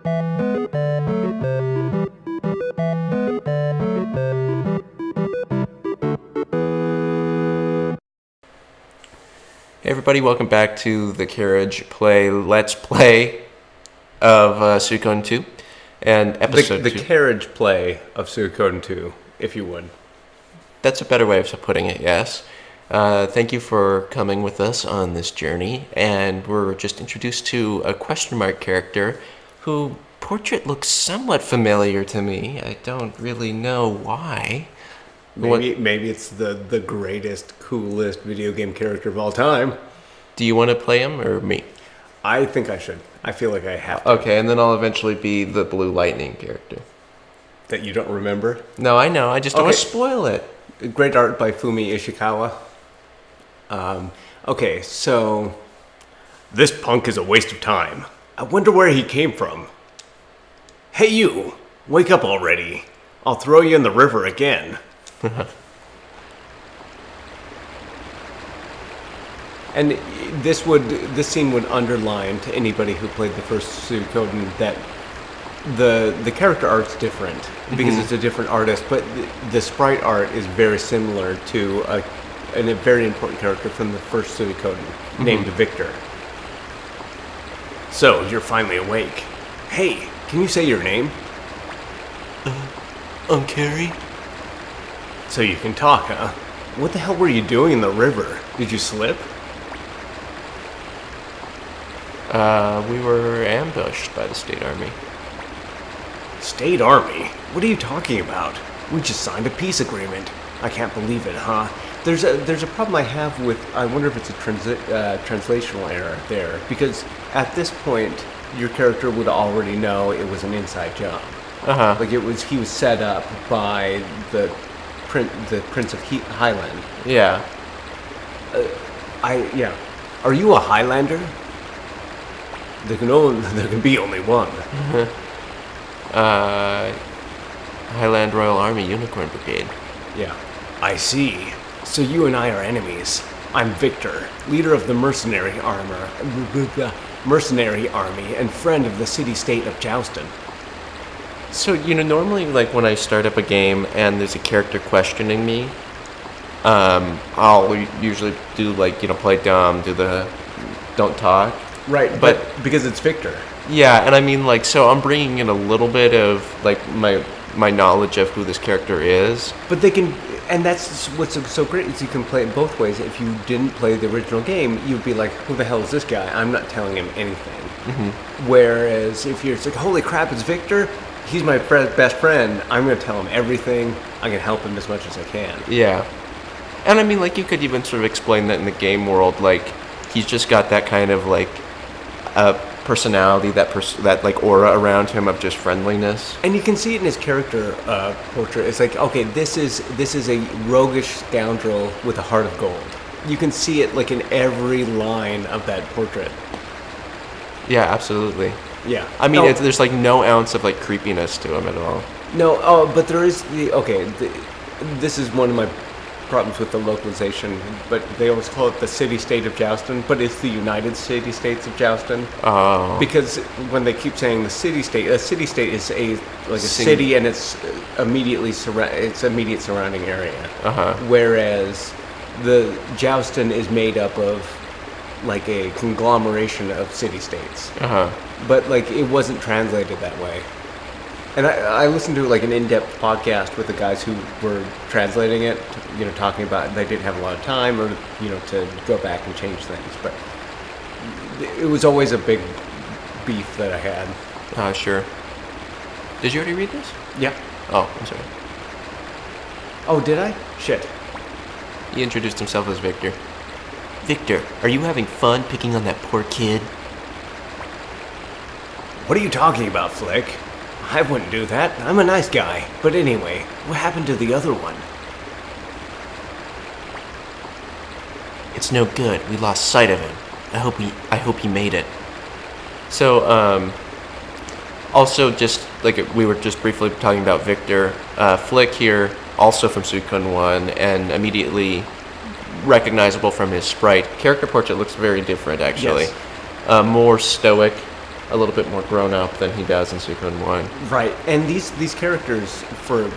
Hey everybody, welcome back to the Carriage Let's Play of Suikoden II and episode 2. The Carriage play of Suikoden II, if you would. That's a better way of putting it, yes. Thank you for coming with us on this journey, and we're just introduced to a question mark character who portrait looks somewhat familiar to me. I don't really know why. Maybe it's the greatest, coolest video game character of all time. Do you want to play him or me? I think I should. I feel like I have to. Okay, and then I'll eventually be the Blue Lightning character. That you don't remember? No, I know. I just don't want to spoil it. Great art by Fumi Ishikawa. Okay, so... This punk is a waste of time. I wonder where he came from. Hey you! Wake up already. I'll throw you in the river again. And this scene would underline to anybody who played the first Suikoden that the character art's different because it's a different artist, but the sprite art is very similar to a very important character from the first Suikoden named Victor. So you're finally awake. Hey, can you say your name? I'm Carrie. So you can talk, huh? What the hell were you doing in the river? Did you slip? We were ambushed by the state army. State army? What are you talking about? We just signed a peace agreement. I can't believe it, huh? There's a problem I have with... I wonder if it's a translational error there. Because at this point, your character would already know it was an inside job. Like he was set up by the Prince of Highland. Yeah. Are you a Highlander? There can be only one. Highland Royal Army Unicorn Brigade. Yeah. I see. So you and I are enemies. I'm Victor, leader of the mercenary army, and friend of the city-state of Joustin. So, normally, like, when I start up a game and there's a character questioning me, I'll usually do, like, play dumb, do the don't talk. Right, but because it's Victor. Yeah, and I mean, like, so I'm bringing in a little bit of, like, my knowledge of who this character is. But they can, and that's what's so great, is you can play it both ways. If you didn't play the original game, you'd be like, who the hell is this guy? I'm not telling him anything. Whereas if you're like, holy crap, it's Victor, he's my best friend, I'm going to tell him everything, I can help him as much as I can. Yeah. And I mean, like, you could even sort of explain that in the game world, like, he's just got that kind of, like, personality, that like aura around him of just friendliness, and you can see it in his character portrait. It's like, okay, this is a roguish scoundrel with a heart of gold. You can see it like in every line of that portrait. Yeah, absolutely. Yeah, I mean, there's like no ounce of like creepiness to him at all. No, but there is this is one of my problems with the localization, but they always call it the city-state of Joustin, but it's the United City-States of Joustin. Oh. Because when they keep saying the city-state, a city-state is a city and its immediate surrounding area. Whereas the Joustin is made up of like a conglomeration of city-states. But like it wasn't translated that way. And I listened to like an in-depth podcast with the guys who were translating it, talking about they didn't have a lot of time or, to go back and change things. But it was always a big beef that I had. Sure. Did you already read this? Yeah. Oh, I'm sorry. Oh, did I? Shit. He introduced himself as Victor. Victor, are you having fun picking on that poor kid? What are you talking about, Flick? I wouldn't do that. I'm a nice guy. But anyway, what happened to the other one? It's no good. We lost sight of him. I hope he made it. So, also just like we were just briefly talking about Victor, Flick here, also from Suikoden 1, and immediately recognizable from his sprite. Character portrait looks very different, actually. Yes. More stoic. a little bit more grown up than he does in Suikoden 1. Right, and these characters, for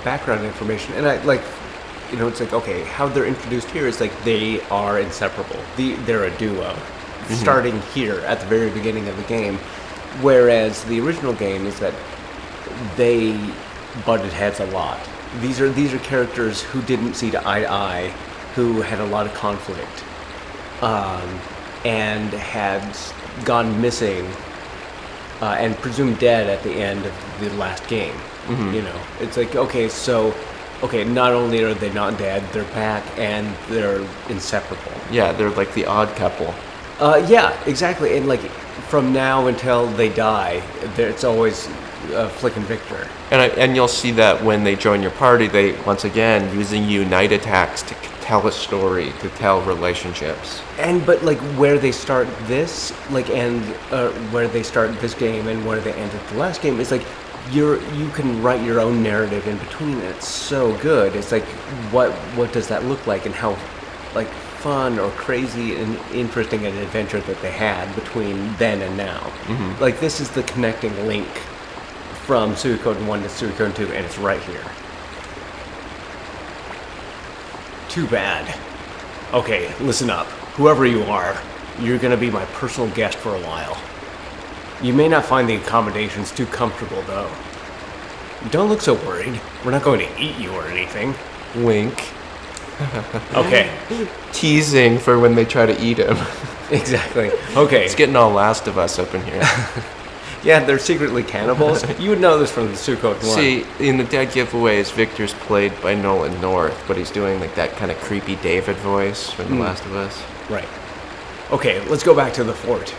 background information, and I like, it's like, okay, how they're introduced here is like they are inseparable. They're a duo, starting here at the very beginning of the game, whereas the original game is that they butted heads a lot. These are characters who didn't see to eye to eye, who had a lot of conflict, and had gone missing and presumed dead at the end of the last game. It's like, okay, not only are they not dead, they're back and they're inseparable. Yeah, they're like the odd couple. Yeah, exactly. And like from now until they die, it's always Flick and Victor. And you'll see that when they join your party, they once again using unite attacks to tell a story, to tell relationships. But like where they start this, like, and where they start this game and where they ended the last game is like you can write your own narrative in between, and it's so good. It's like what does that look like, and how like fun or crazy and interesting an adventure that they had between then and now. Like this is the connecting link from Suikoden 1 to Suikoden 2, and it's right here. Too bad. Okay, listen up. Whoever you are, you're gonna be my personal guest for a while. You may not find the accommodations too comfortable, though. Don't look so worried. We're not going to eat you or anything. Wink. Okay. Teasing for when they try to eat him. Exactly. Okay. It's getting all Last of Us up in here. Yeah, they're secretly cannibals. You would know this from the Suikoden 1. See, in the Dead Giveaways, Victor's played by Nolan North, but he's doing like that kind of creepy David voice from The Last of Us. Right. Okay, let's go back to the fort.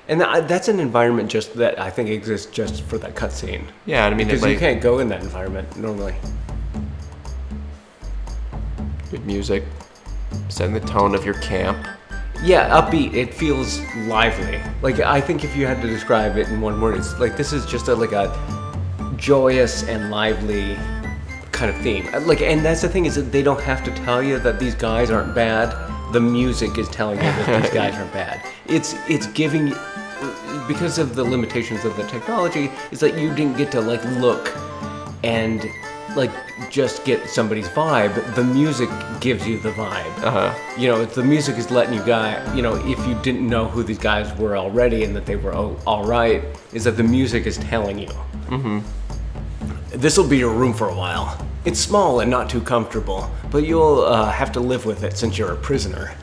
And that's an environment just that I think exists just for that cutscene. Yeah, I mean, because you can't go in that environment normally. Good music, setting the tone of your camp. Yeah, upbeat. It feels lively. Like I think if you had to describe it in one word, it's like this is just like a joyous and lively kind of theme. Like, and that's the thing is that they don't have to tell you that these guys aren't bad. The music is telling you that these guys aren't bad. It's giving, because of the limitations of the technology, it's like you didn't get to like look and like just get somebody's vibe. The music gives you the vibe. The music is letting you if you didn't know who these guys were already and that they were all right, is that the music is telling you. This will be your room for a while. It's small and not too comfortable, but you'll have to live with it since you're a prisoner.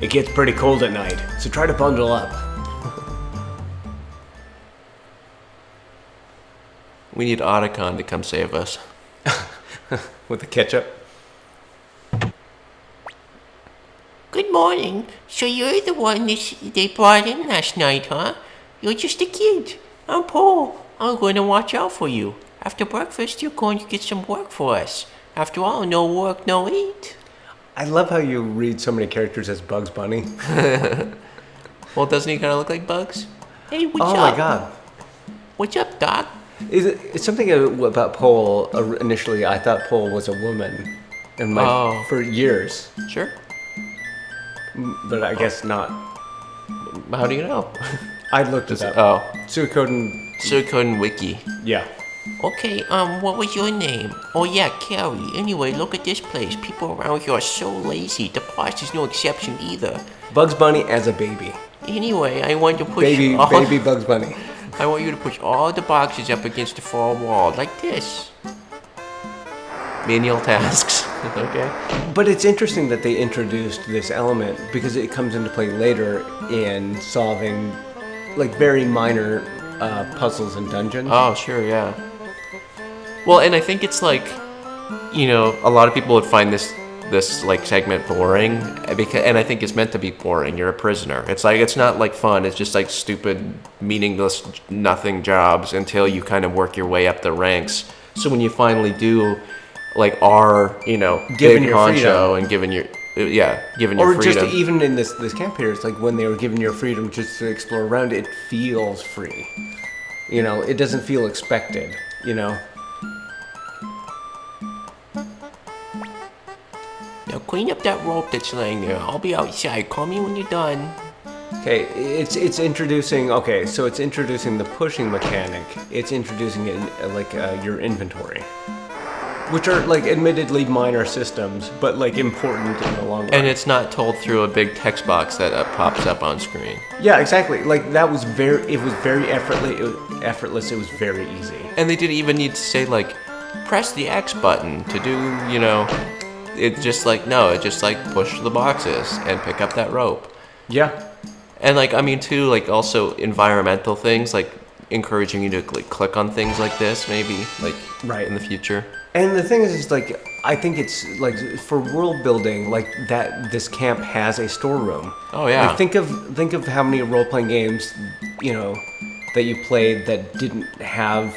It gets pretty cold at night, so try to bundle up. We need Otacon to come save us. With the ketchup? Good morning. So you're the one they brought in last night, huh? You're just a kid. I'm Paul. I'm going to watch out for you. After breakfast, you're going to get some work for us. After all, no work, no eat. I love how you read so many characters as Bugs Bunny. Well, doesn't he kind of look like Bugs? Hey, what's up? Oh my god. What's up, Doc? It's something about Pole. Initially, I thought Pole was a woman for years. Sure. But I guess not. How do you know? I looked it up. Oh. Suikoden Wiki. Yeah. Okay, what was your name? Oh yeah, Carrie. Anyway, look at this place. People around here are so lazy. The boss is no exception either. Bugs Bunny as a baby. Anyway, I want to push baby Bugs Bunny. I want you to push all the boxes up against the far wall, like this. Menial tasks. Okay. But it's interesting that they introduced this element because it comes into play later in solving like very minor puzzles and dungeons. Oh, sure, yeah. Well, and I think it's like, a lot of people would find this like segment boring, and I think it's meant to be boring. You're a prisoner. It's like, it's not like fun. It's just like stupid, meaningless, nothing jobs until you kind of work your way up the ranks. So when you finally do, like, given your honcho freedom. and given your freedom. Or just even in this camp here, it's like when they were given your freedom just to explore around, it feels free. You know, it doesn't feel expected, you know? Now clean up that rope that's laying there. I'll be outside. Call me when you're done. Okay, it's introducing, so it's introducing the pushing mechanic. It's introducing your inventory. Which are, like, admittedly minor systems, but, like, important in the long run. And it's not told through a big text box that pops up on screen. Yeah, exactly. Like, it was very effortless, it was very easy. And they didn't even need to say, like, press the X button to do, you know, it just like, no, it just like push the boxes and pick up that rope. Yeah. And like, I mean, too, like also environmental things, like encouraging you to like click on things like this, maybe, like Right. in the future. And the thing is like, I think it's like for world building, like that this camp has a storeroom. Oh yeah. Like, think of how many role playing games, you know, that you played that didn't have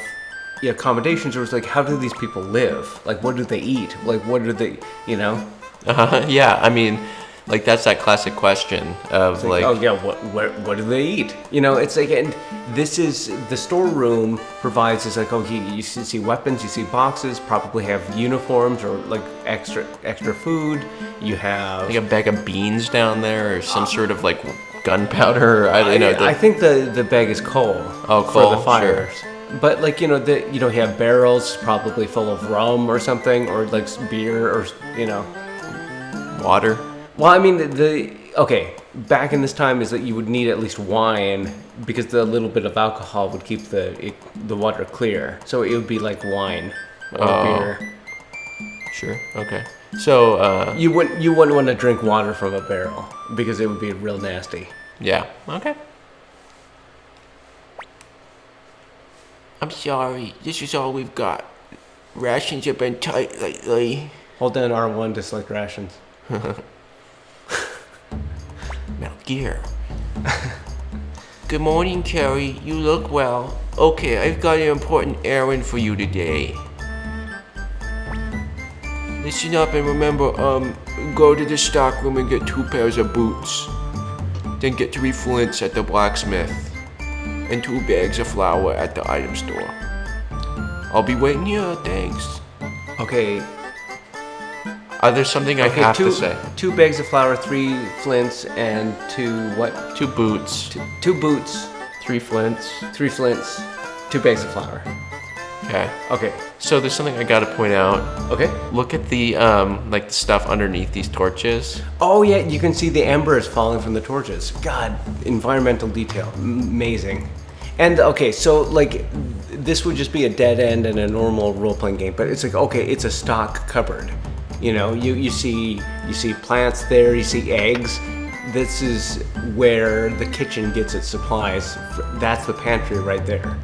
accommodations, or it's like, how do these people live? Like, what do they eat? Like, what do they, you know? Yeah, I mean, like that's that classic question of like, oh yeah, what do they eat? You know, it's like, and this is the storeroom provides is like, you see weapons, you see boxes, probably have uniforms or like extra food. You have like a bag of beans down there, or some sort of like gunpowder. I think the bag is coal. Oh, for coal, the fires. sure. But like you have barrels probably full of rum or something, or like beer, or Water. Well, I mean back in this time is that you would need at least wine because the little bit of alcohol would keep the water clear. So it would be like wine or beer. Sure. Okay. So You wouldn't want to drink water from a barrel because it would be real nasty. yeah. Okay. I'm sorry. This is all we've got. Rations have been tight lately. Hold down R1 to select rations. Now, gear. Good morning, Carrie. You look well. Okay, I've got an important errand for you today. Listen up and remember, go to the stockroom and get 2 pairs of boots. Then get 3 flints at the blacksmith. And 2 bags of flour at the item store. I'll be waiting here, thanks. Okay. There's something I have to say. 2 bags of flour, 3 flints, and 2 what? 2 boots. 2 boots, 3 flints. 3 flints, 2 bags of flour. Okay. Okay. So there's something I gotta point out. Okay. Look at the like the stuff underneath these torches. Oh yeah, you can see the embers falling from the torches. God, environmental detail, amazing. And okay, so like this would just be a dead end in a normal role-playing game, but it's like, okay, it's a stock cupboard. You know, you see plants there, you see eggs. This is where the kitchen gets its supplies. That's the pantry right there.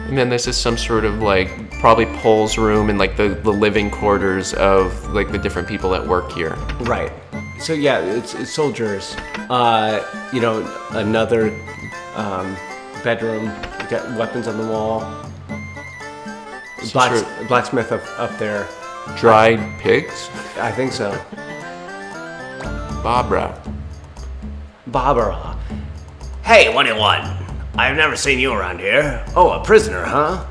And then this is some sort of like probably Pole's room and like the living quarters of like the different people that work here. Right. So yeah, it's soldiers. Another bedroom. You got weapons on the wall. Blacksmith up there. Dried pigs? I think so. Barbara. Barbara. Hey, what do you want? I've never seen you around here. Oh, a prisoner, huh?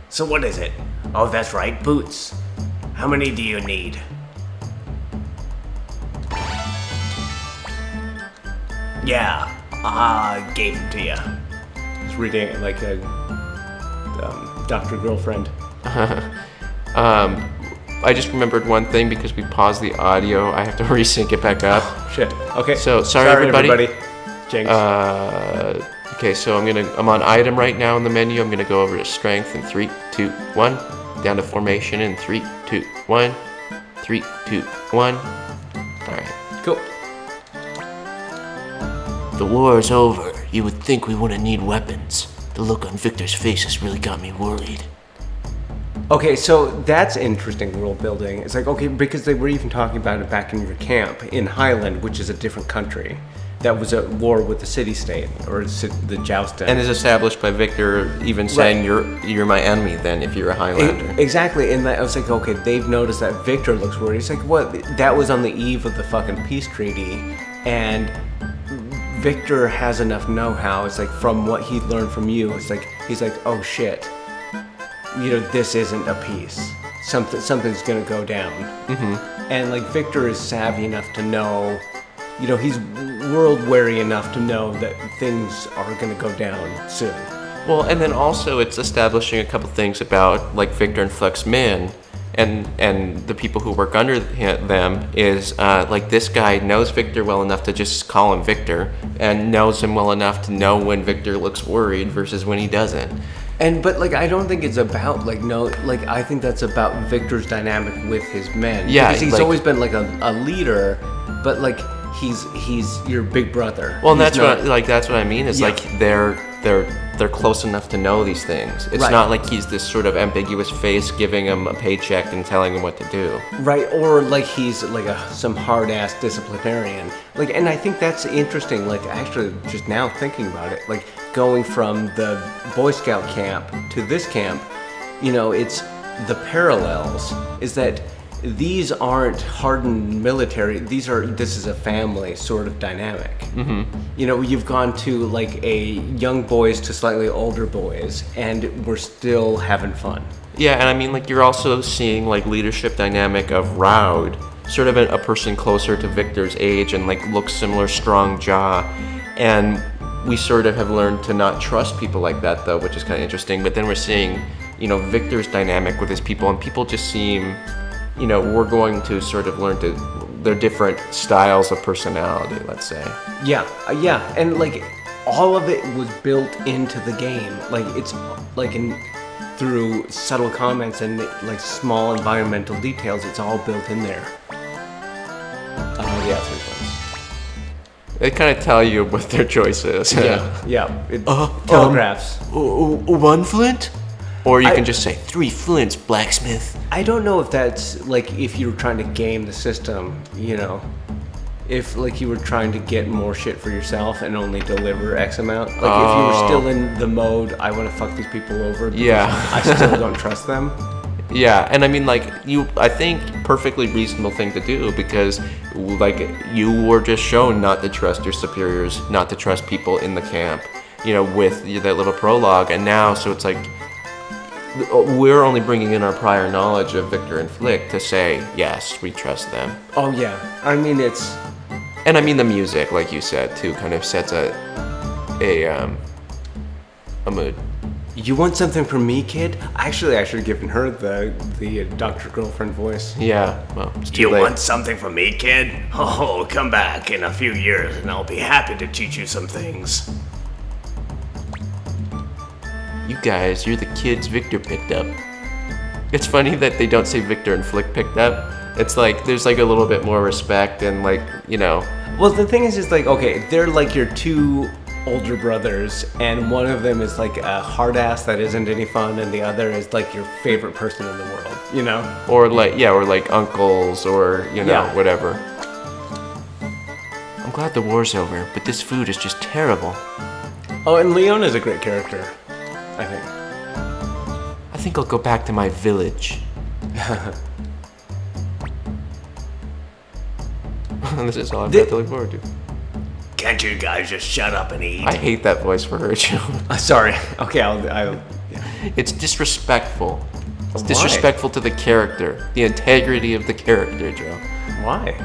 So what is it? Oh, that's right, boots. How many do you need? Yeah, I gave them to you. Just reading it like a Dr. Girlfriend. I just remembered one thing because we paused the audio. I have to resync it back up. Shit. Okay. So sorry everybody. Jinx. Okay, so I'm on item right now in the menu. I'm gonna go over to strength in 3, 2, 1. Down to formation in 3, 2, 1. 3, 2, 1. Alright. Cool. The war is over. You would think we wouldn't need weapons. The look on Victor's face has really got me worried. Okay, so that's interesting world building. It's like, okay, because they were even talking about it back in your camp in Highland, which is a different country. That was at war with the city-state, or the Joustin. And is established by Victor even saying you're my enemy then if you're a Highlander. Exactly, and I was like, okay, they've noticed that Victor looks worried. He's like, what? That was on the eve of the fucking peace treaty, and Victor has enough know-how. It's like from what he learned from you. It's like he's like, oh shit, this isn't a piece. Something's gonna go down. Mm-hmm. And like Victor is savvy enough to know, he's world weary enough to know that things are gonna go down soon. Well, and then also it's establishing a couple things about like Victor and Flex Min and the people who work under them is like this guy knows Victor well enough to just call him Victor and knows him well enough to know when Victor looks worried versus when he doesn't. But like I don't think it's about I think that's about Victor's dynamic with his men. Yeah, because he's always been like a leader, but like he's your big brother. Well, and that's what I mean. Is Yeah. like they're close enough to know these things. It's Right. not like he's this sort of ambiguous face giving him a paycheck and telling him what to do. Right, or like he's like some hard-ass disciplinarian. Like, and I think that's interesting. Like, actually, just now thinking about it, like going from the Boy Scout camp to this camp, it's the parallels. Is that these aren't hardened military. This is a family sort of dynamic. Mm-hmm. You've gone to like a young boys to slightly older boys, and we're still having fun. Yeah, and I mean, like, you're also seeing, like, leadership dynamic of Raud, sort of a person closer to Victor's age and, like, looks similar, strong jaw. And we sort of have learned to not trust people like that, though, which is kind of interesting. But then we're seeing, Victor's dynamic with his people, and people just seem, we're going to sort of learn their different styles of personality, let's say. Yeah, and, like, all of it was built into the game. Like, it's, like, through subtle comments and like small environmental details, it's all built in there. 3 points. They kind of tell you what their choice is. Yeah. It telegraphs. 1 flint? Or you can just say 3 flints, blacksmith. I don't know if that's like if you were trying to game the system, if like you were trying to get more shit for yourself and only deliver X amount. Like if you were still in the mode, I want to fuck these people over because I still don't trust them. Yeah, and I mean, like, I think perfectly reasonable thing to do because, like, you were just shown not to trust your superiors, not to trust people in the camp, with that little prologue, and now, so it's like, we're only bringing in our prior knowledge of Victor and Flick to say, yes, we trust them. Oh, yeah. I mean, And I mean, the music, like you said, too, kind of sets a mood. You want something from me, kid? Actually, I should have given her the Dr. Girlfriend voice. Yeah, well, it's too You late. want something from me, kid? Oh, come back in a few years and I'll be happy to teach you some things. You guys, you're the kids Victor picked up. It's funny that they don't say Victor and Flick picked up. It's like, there's like a little bit more respect and like, Well, the thing is like, okay, they're like your 2 older brothers, and one of them is like a hard ass that isn't any fun, and the other is like your favorite person in the world, Or like uncles or, whatever. I'm glad the war's over, but this food is just terrible. Oh, and Leona's a great character, I think. I think I'll go back to my village. This is all I've got to look forward to. Can't you guys just shut up and eat? I hate that voice for her, Joe. Sorry. Okay, I'll yeah. It's disrespectful. It's disrespectful to the character, the integrity of the character, Joe. Why?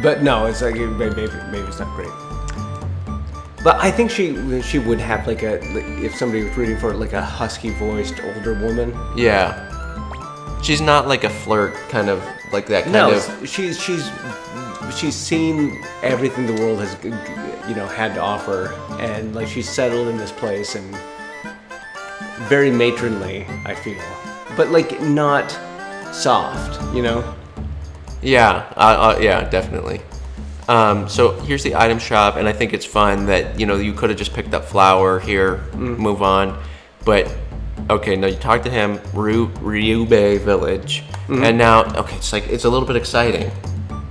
But no, it's like maybe it's not great. But I think she would have like if somebody was reading for it, like a husky voiced older woman. Yeah. She's not like a flirt, kind of like that kind of. She's seen everything the world has, had to offer, and like she's settled in this place and very matronly, I feel, but like not soft, Yeah, yeah, definitely. So here's the item shop, and I think it's fun that you could have just picked up flour here, move on, but. Okay, now you talk to him, Ryubei Village, and now, it's a little bit exciting.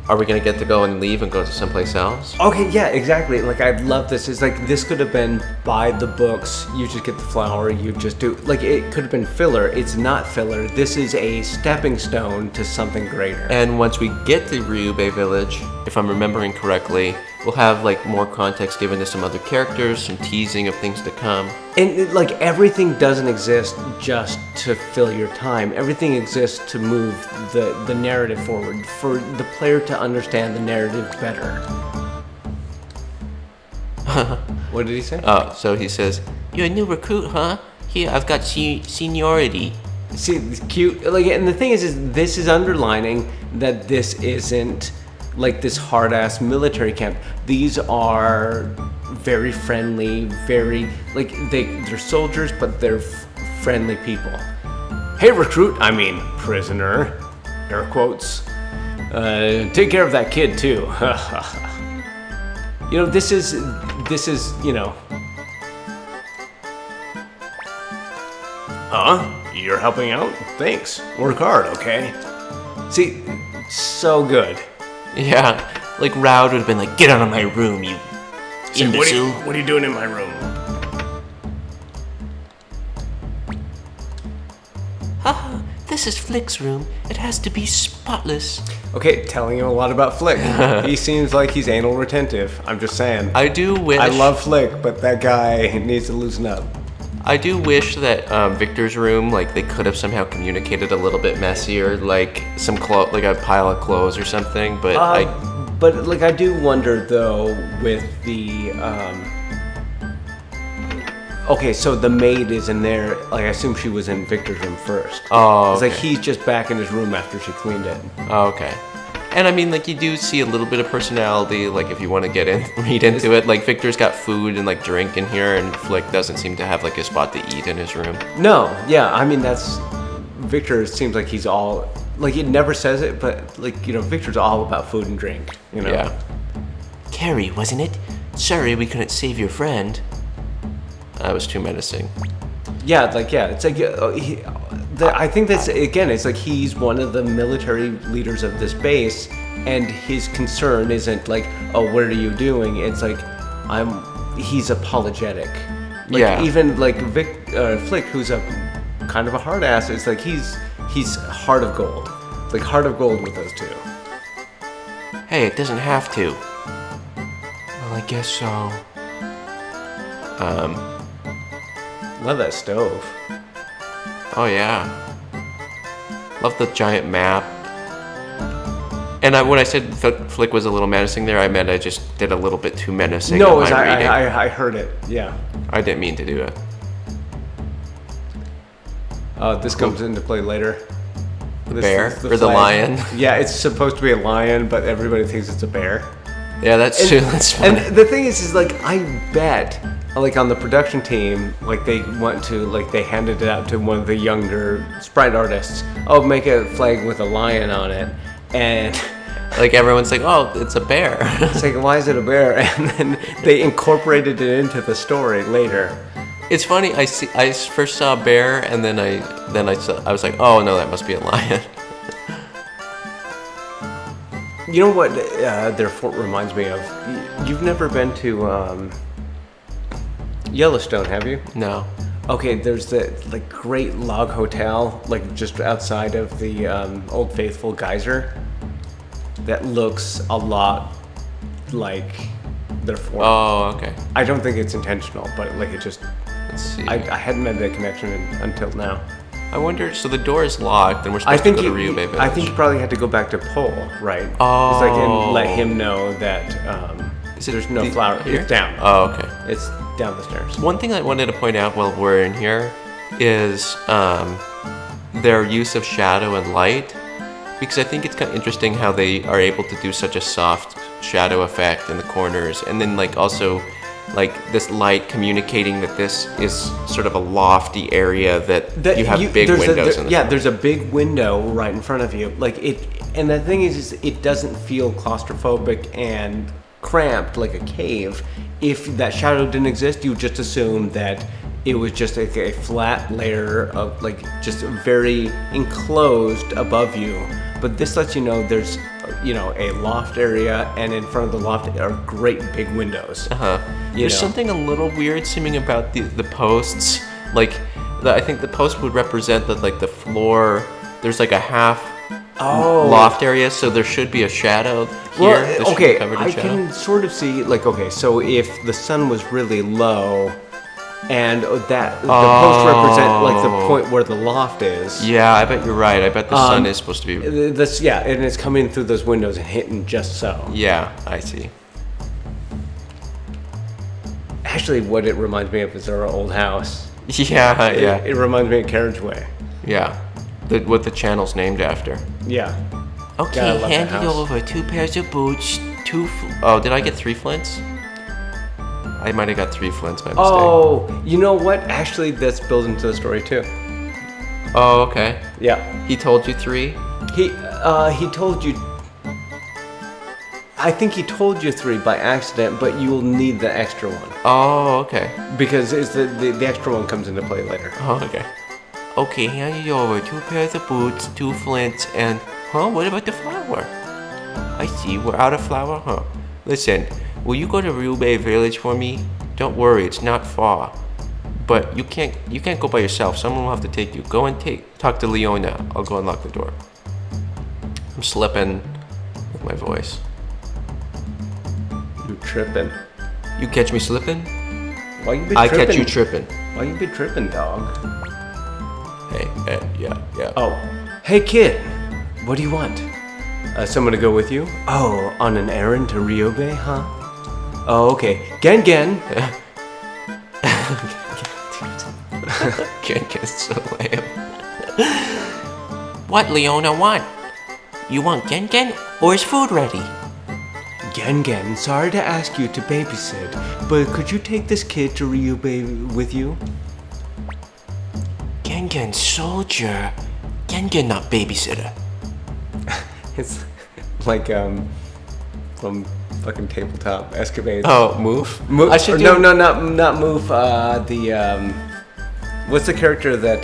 Are we gonna get to go and leave and go to someplace else? Okay, yeah, exactly. Like, I love this. It's like, this could have been by the books. You just get the flour, you just do, like, it could have been filler. It's not filler. This is a stepping stone to something greater. And once we get to Ryubei Village, if I'm remembering correctly, we'll have like more context given to some other characters, some teasing of things to come. And like everything doesn't exist just to fill your time. Everything exists to move the narrative forward, for the player to understand the narrative better. What did he say? Oh, so he says, You're a new recruit, huh? Here, I've got seniority. See, it's cute. Like, and the thing is this is underlining that this isn't like this hard-ass military camp. These are very friendly, very like they're soldiers, but they're friendly people. Hey, recruit. I mean, prisoner. Air quotes. Take care of that kid too. You know, this is you know. Huh? You're helping out? Thanks. Work hard, okay? See, so good. yeah, like Raud would have been like, get out of my room, you imbecile. What are you doing in my room? Haha, this is Flick's room. It has to be spotless. Okay, telling you a lot about Flick. He seems like he's anal retentive. I'm just saying. I do wish. I love Flick, but that guy needs to loosen up. I do wish that Victor's room, like, they could have somehow communicated a little bit messier, like some like a pile of clothes or something. But But like, I do wonder though with the. Okay, so the maid is in there. Like, I assume she was in Victor's room first. Oh, It's like okay. he's just back in his room after she cleaned it. Oh, okay. And I mean, like, you do see a little bit of personality, like, if you want to read into it. Like, Victor's got food and, like, drink in here, and Flick doesn't seem to have, like, a spot to eat in his room. No, yeah, I mean that's Victor seems like he's all like it never says it, but like, you know, Victor's all about food and drink, you know. Yeah. Carrie, wasn't it? Sorry we couldn't save your friend. That was too menacing. Yeah, like it's like I think that's again, it's like he's one of the military leaders of this base, and his concern isn't like, oh, what are you doing? It's like he's apologetic. Like, Yeah. Even like Flick, who's a kind of a hard ass, it's like he's heart of gold. It's like heart of gold with those two. Hey, it doesn't have to. Well, I guess so. Love that stove. Oh, yeah. Love the giant map. And when I said Flick was a little menacing there, I meant I just did a little bit too menacing. No, in my reading. I heard it. Yeah. I didn't mean to do it. This comes into play later. The bear? Or the lion? Yeah, it's supposed to be a lion, but everybody thinks it's a bear. Yeah, that's true. That's funny. And the thing is like, I bet, like on the production team, like they handed it out to one of the younger sprite artists. Oh, make a flag with a lion on it, and Like, everyone's like, oh, it's a bear. it's like, why is it a bear? And then they incorporated it into the story later. It's funny. I first saw a bear, and then I was like, oh no, that must be a lion. You know what their fort reminds me of? You've never been to Yellowstone, have you? No. Okay, there's the like great log hotel, like just outside of the Old Faithful geyser. That looks a lot like their fort. Oh, okay. I don't think it's intentional, but like it just. Let's see. I hadn't made that connection until now. I wonder. So the door is locked, and we're I supposed think to go to Ryubei Village. I think you probably had to go back to Pole, right? Oh. It's like and let him know that Is it there's no the- flower. here? It's down. Oh, okay. It's down the stairs. One thing I wanted to point out while we're in here is their use of shadow and light, because I think it's kind of interesting how they are able to do such a soft shadow effect in the corners, and then like also like this light communicating that this is sort of a lofty area that you have big windows in the front. There's a big window right in front of you. Like it, and the thing is it doesn't feel claustrophobic and cramped like a cave. If that shadow didn't exist, you would just assume that it was just like a flat layer of like just very enclosed above you. But this lets you know there's, you know, a loft area, and in front of the loft are great big windows. There's something a little weird seeming about the posts. Like, I think the post would represent that, like, the floor, there's like a half loft area, so there should be a shadow here. Well, This should be okay, covered in I shadow. can sort of see, like, okay, so if the sun was really low, and that the post represent like the point where the loft is. Yeah, I bet you're right. I bet the sun is supposed to be. This, yeah, and it's coming through those windows and hitting just so. Yeah, I see. Actually, what it reminds me of is our old house. Yeah, yeah, It reminds me of Carriageway. yeah. What the channel's named after. Yeah. Okay, Yeah, I love that hand it house. over. 2 pairs of boots, 2 Oh, did I get 3 flints? I might have got 3 flints by mistake. Oh, you know what? Actually, that's built into the story too. Oh, okay. Yeah. He told you 3? He told you. I think he told you 3 by accident, but you'll need the extra one Oh, okay. because it's the extra one comes into play later. Oh, okay. Okay, hand it over. 2 pairs of boots, 2 flints, and... Huh? What about the flour? I see. We're out of flour, huh? Listen, will you go to Ryubei Village for me? Don't worry, it's not far. But you can't go by yourself. Someone will have to take you. Go and talk to Leona. I'll go unlock the door. I'm slipping with my voice. You tripping? You catch me slipping? Why you be I tripping? catch you tripping. Why you be tripping, dog? Hey, yeah. Oh, hey kid, what do you want? Someone to go with you? Oh, on an errand to Ryubei, huh? Oh, okay. Gengen. Gengen's so lame. What Leona want? You want Gengen, or is food ready? Gengen, sorry to ask you to babysit, but could you take this kid to Ryubei with you? Gengen soldier. Gengen not babysitter. It's like from fucking tabletop escapades. Oh, move? I should no, do- no, not move. What's the character that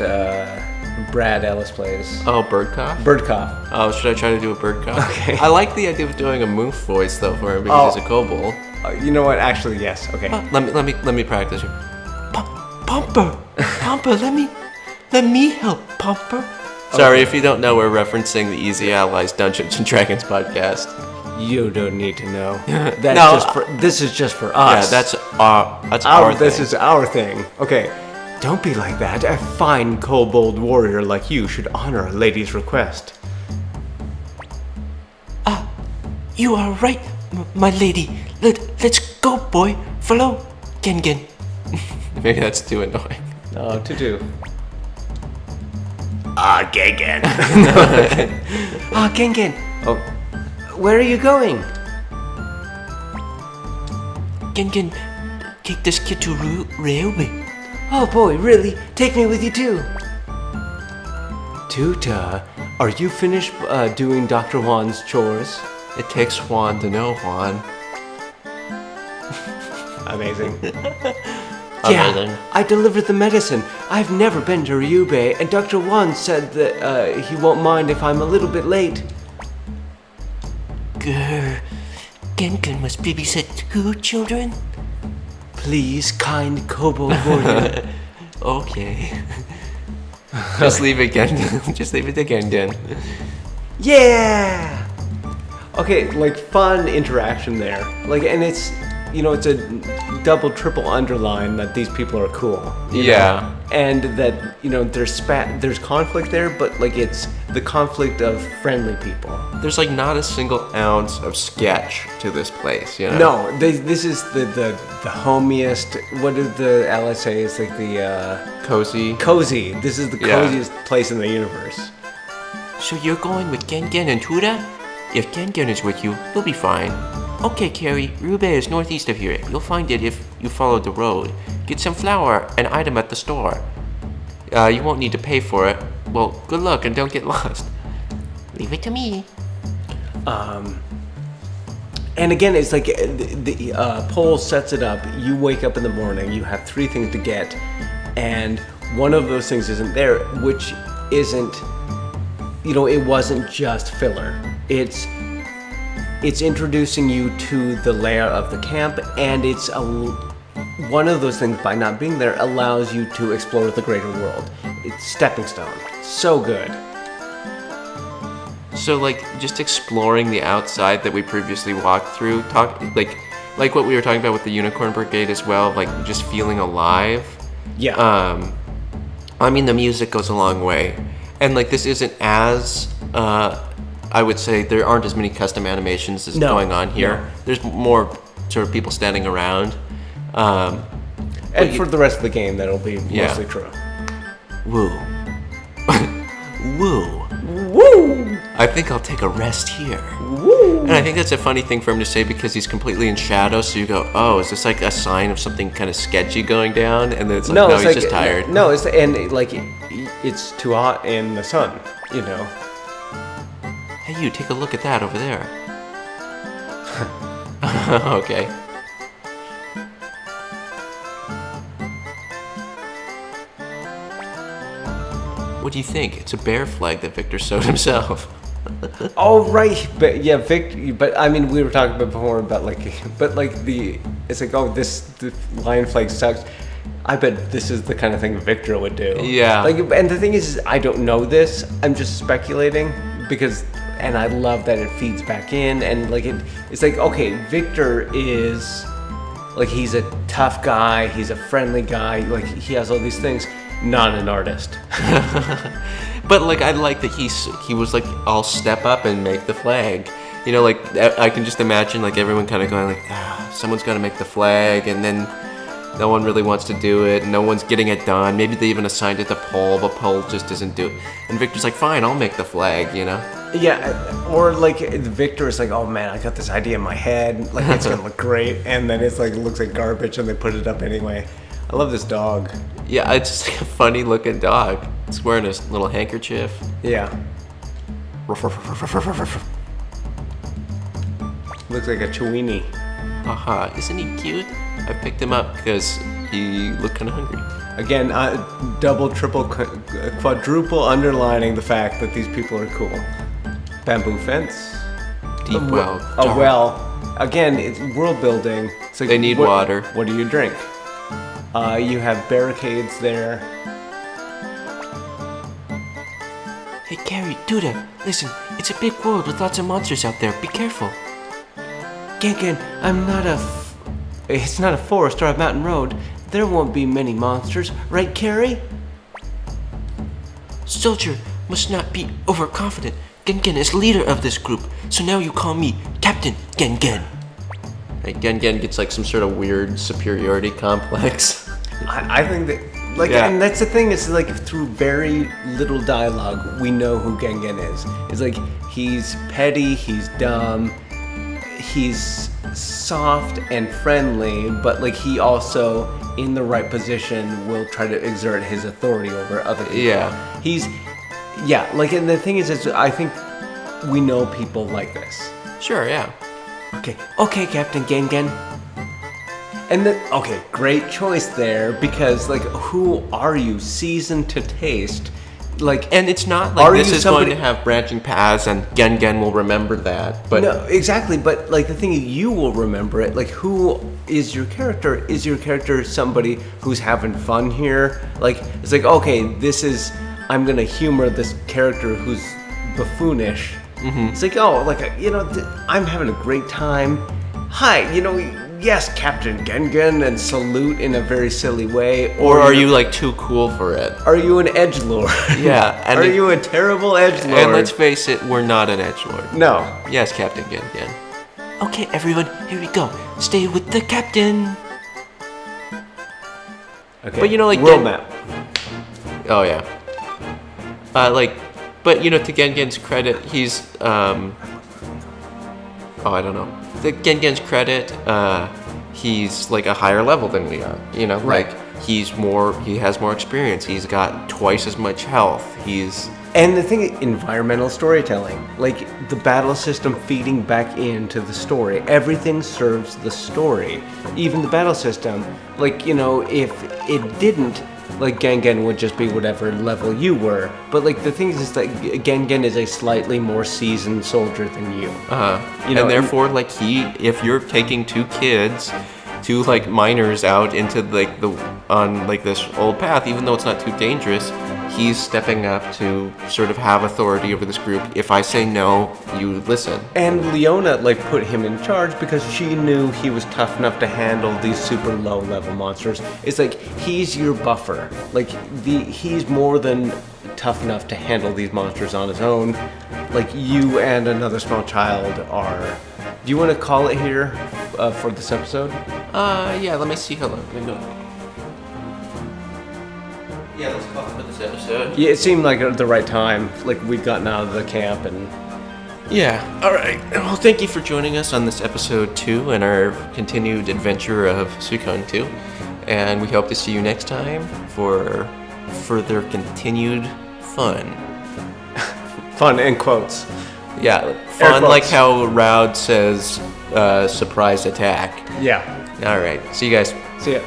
Brad Ellis plays? Oh, Birdcough? Birdcough. Oh, should I try to do a Birdcough? Okay. I like the idea of doing a moof voice though for him because he's a kobold. You know what? Actually, yes. Okay. Let me practice. Pumper, let me help Pumper. Sorry if you don't know, we're referencing the Easy Allies Dungeons and Dragons podcast. You don't need to know. That's No, this is just for Yeah, us. that's our This thing. is our thing. Okay. Don't be like that. A fine kobold warrior like you should honor a lady's request. You are right, my lady. Let's go, boy. Follow Gengen. Maybe that's too annoying. Oh, to do. Gengen. Gengen. Oh, where are you going? Gengen, take this kid to Ryubei. Oh boy, really? Take me with you too. Tuta, are you finished doing Dr. Juan's chores? It takes Juan to know Juan. Amazing. Amazing. Yeah, I delivered the medicine. I've never been to Ryubei, and Dr. Juan said that he won't mind if I'm a little bit late. Grr. Gengen must babysit 2 children. Please, kind kobold warrior. Okay. Just leave it again. Just leave it again, Dan. Yeah! Okay, like fun interaction there. Like, and it's, it's a double, triple underline that these people are cool. you know? Yeah. And that, there's conflict there, but like it's the conflict of friendly people. There's like not a single ounce of sketch to this place, you know? No, this is the homiest, what did the ally say? It's like the, Cozy. cozy. This is the Yeah. coziest place in the universe. So you're going with Gengen and Tuda? If Gengen is with you, you'll be fine. Okay, Carrie, Ryubei is northeast of here. You'll find it if you follow the road. Get some flour, an item at the store. You won't need to pay for it. Well, good luck and don't get lost. Leave it to me. And again, it's like the poll sets it up. You wake up in the morning, you have 3 things to get, and one of those things isn't there, which isn't, it wasn't just filler. It's introducing you to the layout of the camp, and it's one of those things, by not being there, allows you to explore the greater world. It's stepping stone. So good. So like just exploring the outside that we previously walked through, like what we were talking about with the Unicorn Brigade as well, like just feeling alive. Yeah. I mean, the music goes a long way, and like this isn't as I would say there aren't as many custom animations as going on here. No. There's more sort of people standing around. And for the rest of the game, that'll be mostly true. Woo. Woo. Woo! I think I'll take a rest here. Woo! And I think that's a funny thing for him to say because he's completely in shadow. So you go, oh, is this like a sign of something kind of sketchy going down? And then it's like, no, he's just tired. No, it's too hot in the sun, you know. Hey, you, take a look at that over there. Okay. What do you think? It's a bear flag that Victor sewed himself. Oh right, but yeah, But I mean, we were talking about before about it's like, oh, the lion flag sucks. I bet this is the kind of thing Victor would do. Yeah. And the thing is I don't know this. I'm just speculating and I love that it feeds back in and like it's like, okay, Victor is like, he's a tough guy, he's a friendly guy, like he has all these things. Not an artist. But like I like that he was like, I'll step up and make the flag. You know, like I can just imagine like everyone kind of going like, someone's got to make the flag, and then no one really wants to do it. No one's getting it done. Maybe they even assigned it to Paul, but Paul just doesn't do it. And Victor's like, fine, I'll make the flag. You know? Yeah, or like Victor is like, oh man, I got this idea in my head. Like it's gonna look great, and then it's like, it looks like garbage, and they put it up anyway. I love this dog. Yeah, it's just like a funny looking dog. It's wearing a little handkerchief. Yeah. Looks like a Chiweenie. Haha, isn't he cute? I picked him up because he looked kind of hungry. Again, double, triple, quadruple underlining the fact that these people are cool. Bamboo fence. Deep well. A well. Again, it's world building. It's like, they need water. What do you drink? You have barricades there. Hey, Carrie, Duda, listen, it's a big world with lots of monsters out there. Be careful. Gengen, it's not a forest or a mountain road. There won't be many monsters, right, Carrie? Soldier must not be overconfident. Gengen is leader of this group, so now you call me Captain Gengen. Like Gengen gets like some sort of weird superiority complex. I think that, and that's the thing, is like through very little dialogue, we know who Gengen is. It's like, he's petty, he's dumb, he's soft and friendly, but like he also, in the right position, will try to exert his authority over other people. Yeah. And the thing is I think we know people like this. Sure, yeah. Okay, Captain Gengen. And then, okay, great choice there, because like, who are you? Seasoned to taste. Like, and it's not like this is going to have branching paths and Gengen will remember that. But no, exactly. But like, the thing is, you will remember it. Like, who is your character? Is your character somebody who's having fun here? Like, it's like, okay, I'm gonna humor this character who's buffoonish. Mm-hmm. It's like, oh, like, I'm having a great time. Hi, yes, Captain Gengen, and salute in a very silly way. Or are you like too cool for it? Are you an edgelord? Yeah. And are you a terrible edgelord? And let's face it, we're not an edgelord. No. Yes, Captain Gengen. Okay, everyone, here we go. Stay with the captain. Okay. But like world map. Oh yeah. But to Gengen's credit, he's I don't know. To Gengen's credit, he's like a higher level than we are. Right. Like he has more experience. He's got twice as much health. And the thing, environmental storytelling, like the battle system feeding back into the story. Everything serves the story. Even the battle system, like, if it didn't, like, Gengen would just be whatever level you were. But like, the thing is that Gengen is a slightly more seasoned soldier than you. And therefore, like if you're taking two kids two like miners out into like on like this old path, even though it's not too dangerous. He's stepping up to sort of have authority over this group. If I say no, you listen. And Leona like put him in charge because she knew he was tough enough to handle these super low level monsters. It's like he's your buffer. Like he's more than tough enough to handle these monsters on his own. Like you and another small child are. Do you want to call it here for this episode? Yeah, let me see. Hold on. Let me go. Yeah, let's call it for this episode. Yeah, it seemed like at the right time. Like we'd gotten out of the camp and. Yeah, alright. Well, thank you for joining us on this episode 2 and our continued adventure of Suikoden II. And we hope to see you next time for further continued fun. Fun in quotes. Yeah, fun like how Raud says surprise attack. Yeah. Alright, see you guys. See ya.